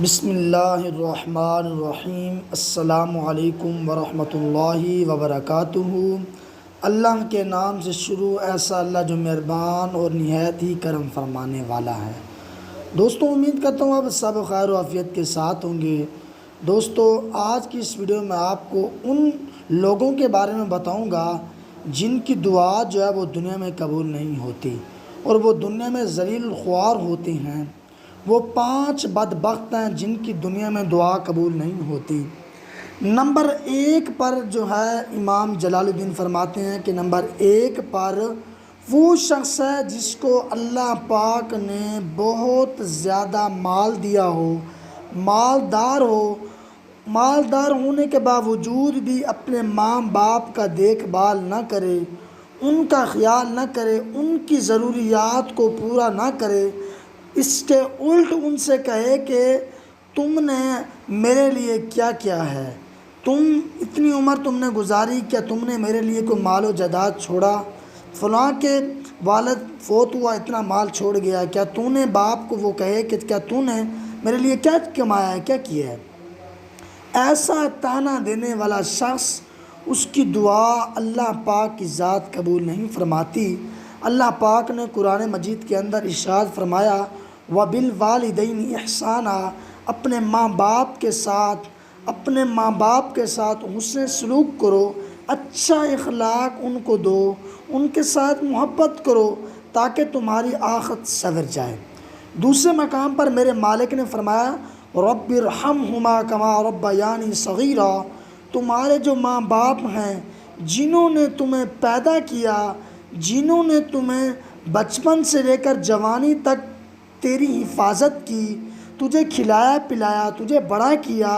بسم اللہ الرحمن الرحیم۔ السلام علیکم ورحمۃ اللہ وبرکاتہ۔ اللہ کے نام سے شروع، ایسا اللہ جو مہربان اور نہایت ہی کرم فرمانے والا ہے۔ دوستوں، امید کرتا ہوں آپ سب خیر و عافیت کے ساتھ ہوں گے۔ دوستوں، آج کی اس ویڈیو میں آپ کو ان لوگوں کے بارے میں بتاؤں گا جن کی دعا جو ہے وہ دنیا میں قبول نہیں ہوتی اور وہ دنیا میں ذلیل الخوار ہوتے ہیں۔ وہ 5 بدبخت ہیں جن کی دنیا میں دعا قبول نہیں ہوتی۔ نمبر 1 پر جو ہے امام جلال الدین فرماتے ہیں کہ نمبر 1 پر وہ شخص ہے جس کو اللہ پاک نے بہت زیادہ مال دیا ہو، مالدار ہونے کے باوجود بھی اپنے ماں باپ کا دیکھ بھال نہ کرے، ان کا خیال نہ کرے، ان کی ضروریات کو پورا نہ کرے، اس کے الٹ ان سے کہے کہ تم نے میرے لیے کیا کیا ہے، اتنی عمر تم نے گزاری، کیا تم نے میرے لیے کوئی مال و جائیداد چھوڑا؟ فلاں کے والد فوت ہوا، اتنا مال چھوڑ گیا، کیا تو نے باپ کو وہ کہے کہ کیا تو نے میرے لیے کیا کمایا ہے، کیا کیا ہے؟ ایسا طعنہ دینے والا شخص، اس کی دعا اللہ پاک کی ذات قبول نہیں فرماتی۔ اللہ پاک نے قرآن مجید کے اندر ارشاد فرمایا، وَبِالْوَالِدَيْنِ إِحْسَانًا، اپنے ماں باپ کے ساتھ حسن سلوک کرو، اچھا اخلاق ان کو دو، ان کے ساتھ محبت کرو تاکہ تمہاری آخرت سنور جائے۔ دوسرے مقام پر میرے مالک نے فرمایا، رب ارحمہما کما ربیانی صغیرا، تمہارے جو ماں باپ ہیں جنہوں نے تمہیں پیدا کیا، جنہوں نے تمہیں بچپن سے لے کر جوانی تک تیری حفاظت کی، تجھے کھلایا پلایا، تجھے بڑا کیا،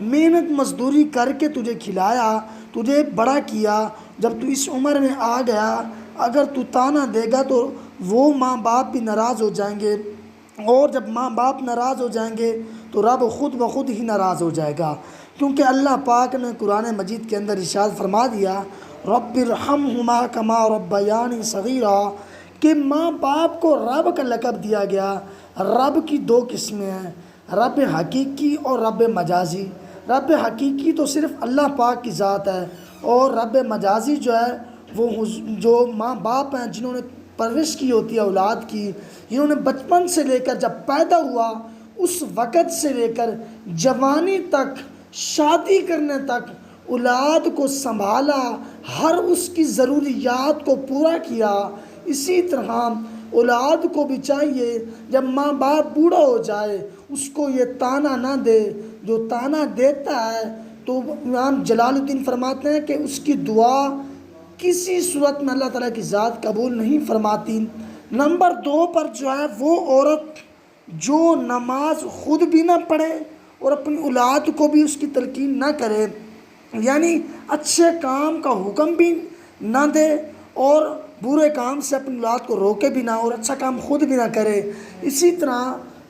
محنت مزدوری کر کے تجھے کھلایا، تجھے بڑا کیا، جب تو اس عمر میں آ گیا، اگر تو طعنہ دے گا تو وہ ماں باپ بھی ناراض ہو جائیں گے، اور جب ماں باپ ناراض ہو جائیں گے تو رب خود بخود ہی ناراض ہو جائے گا، کیونکہ اللہ پاک نے قرآن مجید کے اندر ارشاد فرما دیا، رب ارحمہما کما ربیانی صغیرا، کہ ماں باپ کو رب کا لقب دیا گیا۔ رب کی 2 قسمیں ہیں، رب حقیقی اور رب مجازی۔ رب حقیقی تو صرف اللہ پاک کی ذات ہے، اور رب مجازی جو ہے وہ جو ماں باپ ہیں جنہوں نے پرورش کی ہوتی ہے اولاد کی، جنہوں نے بچپن سے لے کر جب پیدا ہوا اس وقت سے لے کر جوانی تک، شادی کرنے تک اولاد کو سنبھالا، ہر اس کی ضروریات کو پورا کیا۔ اسی طرح اولاد کو بھی چاہیے جب ماں باپ بوڑھا ہو جائے اس کو یہ طعنہ نہ دے، جو طعنہ دیتا ہے تو امام جلال الدین فرماتے ہیں کہ اس کی دعا کسی صورت میں اللہ تعالیٰ کی ذات قبول نہیں فرماتی۔ نمبر 2 پر جو ہے وہ عورت جو نماز خود بھی نہ پڑھے اور اپنی اولاد کو بھی اس کی تلقین نہ کرے، یعنی اچھے کام کا حکم بھی نہ دے اور برے کام سے اپنی اولاد کو روکے بھی نہ، اور اچھا کام خود بھی نہ کرے۔ اسی طرح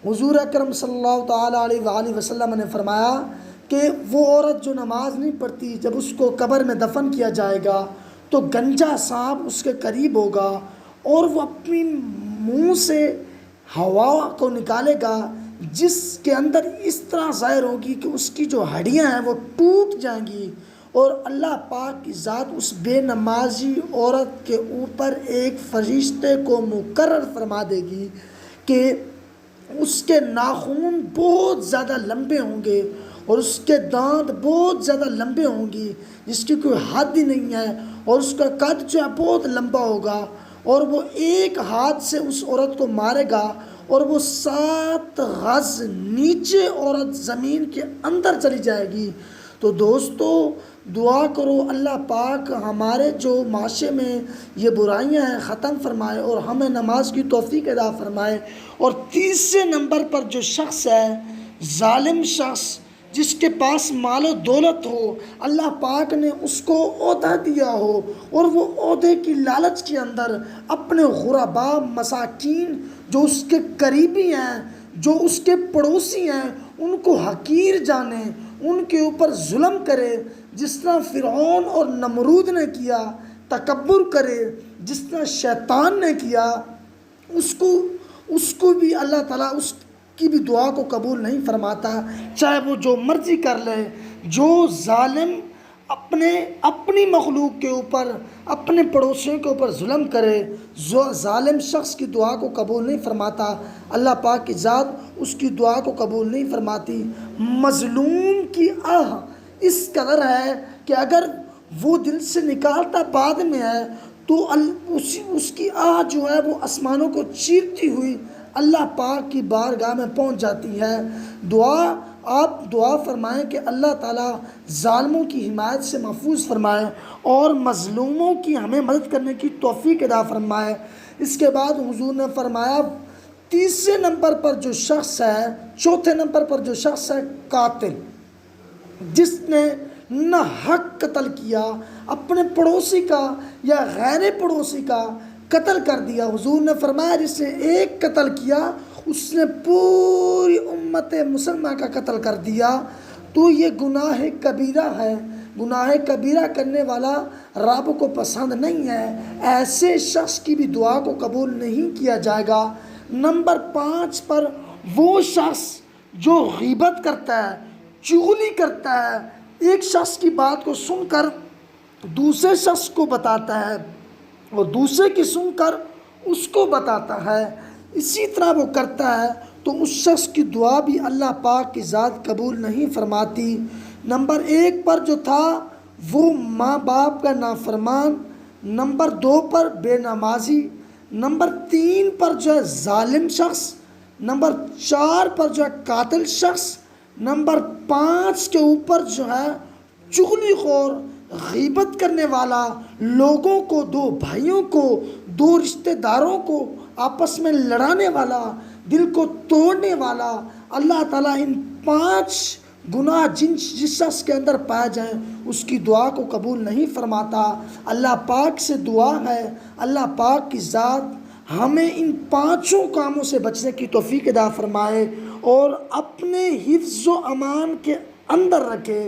حضور اکرم صلی اللہ تعالیٰ علیہ وآلہ وسلم نے فرمایا کہ وہ عورت جو نماز نہیں پڑھتی، جب اس کو قبر میں دفن کیا جائے گا تو گنجا سانپ اس کے قریب ہوگا اور وہ اپنی منہ سے ہوا کو نکالے گا، جس کے اندر اس طرح ظاہر ہوگی کہ اس کی جو ہڈیاں ہیں وہ ٹوٹ جائیں گی، اور اللہ پاک کی ذات اس بے نمازی عورت کے اوپر ایک فرشتے کو مقرر فرما دے گی کہ اس کے ناخن بہت زیادہ لمبے ہوں گے اور اس کے دانت بہت زیادہ لمبے ہوں گی جس کی کوئی حد ہی نہیں ہے، اور اس کا قد جو ہے بہت لمبا ہوگا، اور وہ ایک ہاتھ سے اس عورت کو مارے گا اور وہ 7 گز نیچے عورت زمین کے اندر چلی جائے گی۔ تو دوستو، دعا کرو اللہ پاک ہمارے جو معاشرے میں یہ برائیاں ہیں ختم فرمائے اور ہمیں نماز کی توفیق عطا فرمائے۔ اور تیسرے نمبر پر جو شخص ہے، ظالم شخص جس کے پاس مال و دولت ہو، اللہ پاک نے اس کو عہدہ دیا ہو اور وہ عہدے کی لالچ کے اندر اپنے غرباء مساکین جو اس کے قریبی ہیں، جو اس کے پڑوسی ہیں، ان کو حقیر جانے، ان کے اوپر ظلم کرے، جس طرح فرعون اور نمرود نے کیا، تکبر کرے، جس طرح شیطان نے کیا، اس کو بھی اللہ تعالیٰ اس کی بھی دعا کو قبول نہیں فرماتا، چاہے وہ جو مرضی کر لے۔ جو ظالم اپنی مخلوق کے اوپر، اپنے پڑوسیوں کے اوپر ظلم کرے، جو ظالم شخص کی دعا کو قبول نہیں فرماتا، اللہ پاک کی ذات اس کی دعا کو قبول نہیں فرماتی۔ مظلوم کی آہ اس قدر ہے کہ اگر وہ دل سے نکالتا بعد میں ہے تو اس کی آہ جو ہے وہ آسمانوں کو چیرتی ہوئی اللہ پاک کی بارگاہ میں پہنچ جاتی ہے۔ آپ دعا فرمائیں کہ اللہ تعالیٰ ظالموں کی حمایت سے محفوظ فرمائے اور مظلوموں کی ہمیں مدد کرنے کی توفیق عطا فرمائے۔ اس کے بعد حضور نے فرمایا تیسرے نمبر پر جو شخص ہے، چوتھے نمبر پر جو شخص ہے، قاتل، جس نے نہ حق قتل کیا، اپنے پڑوسی کا یا غیر پڑوسی کا قتل کر دیا۔ حضور نے فرمایا جس نے ایک قتل کیا اس نے پوری امت مسلمہ کا قتل کر دیا، تو یہ گناہ کبیرہ ہے۔ گناہ کبیرہ کرنے والا رب کو پسند نہیں ہے، ایسے شخص کی بھی دعا کو قبول نہیں کیا جائے گا۔ نمبر 5 پر وہ شخص جو غیبت کرتا ہے، چغلی کرتا ہے، ایک شخص کی بات کو سن کر دوسرے شخص کو بتاتا ہے اور دوسرے کی سن کر اس کو بتاتا ہے، اسی طرح وہ کرتا ہے تو اس شخص کی دعا بھی اللہ پاک کی ذات قبول نہیں فرماتی۔ نمبر 1 پر جو تھا وہ ماں باپ کا نافرمان، نمبر 2 پر بے نمازی، نمبر 3 پر جو ہے ظالم شخص، نمبر 4 پر جو ہے قاتل شخص، نمبر 5 کے اوپر جو ہے چغلی خور، غیبت کرنے والا، لوگوں کو، دو بھائیوں کو، دو رشتہ داروں کو آپس میں لڑانے والا، دل کو توڑنے والا۔ اللہ تعالیٰ ان 5 گناہ جس شخص کے اندر پائے جائیں اس کی دعا کو قبول نہیں فرماتا۔ اللہ پاک سے دعا ہے اللہ پاک کی ذات ہمیں ان 5 کاموں سے بچنے کی توفیق عطا فرمائے اور اپنے حفظ و امان کے اندر رکھے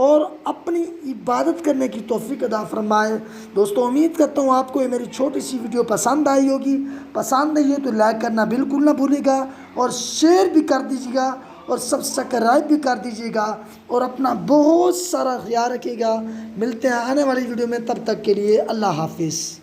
اور اپنی عبادت کرنے کی توفیق عطا فرمائے۔ دوستو امید کرتا ہوں آپ کو یہ میری چھوٹی سی ویڈیو پسند آئی ہوگی۔ پسند آئی ہے تو لائک کرنا بالکل نہ بھولے گا اور شیئر بھی کر دیجیے گا اور سبسکرائب بھی کر دیجیے گا اور اپنا بہت سارا خیال رکھیے گا۔ ملتے ہیں آنے والی ویڈیو میں، تب تک کے لیے اللہ حافظ۔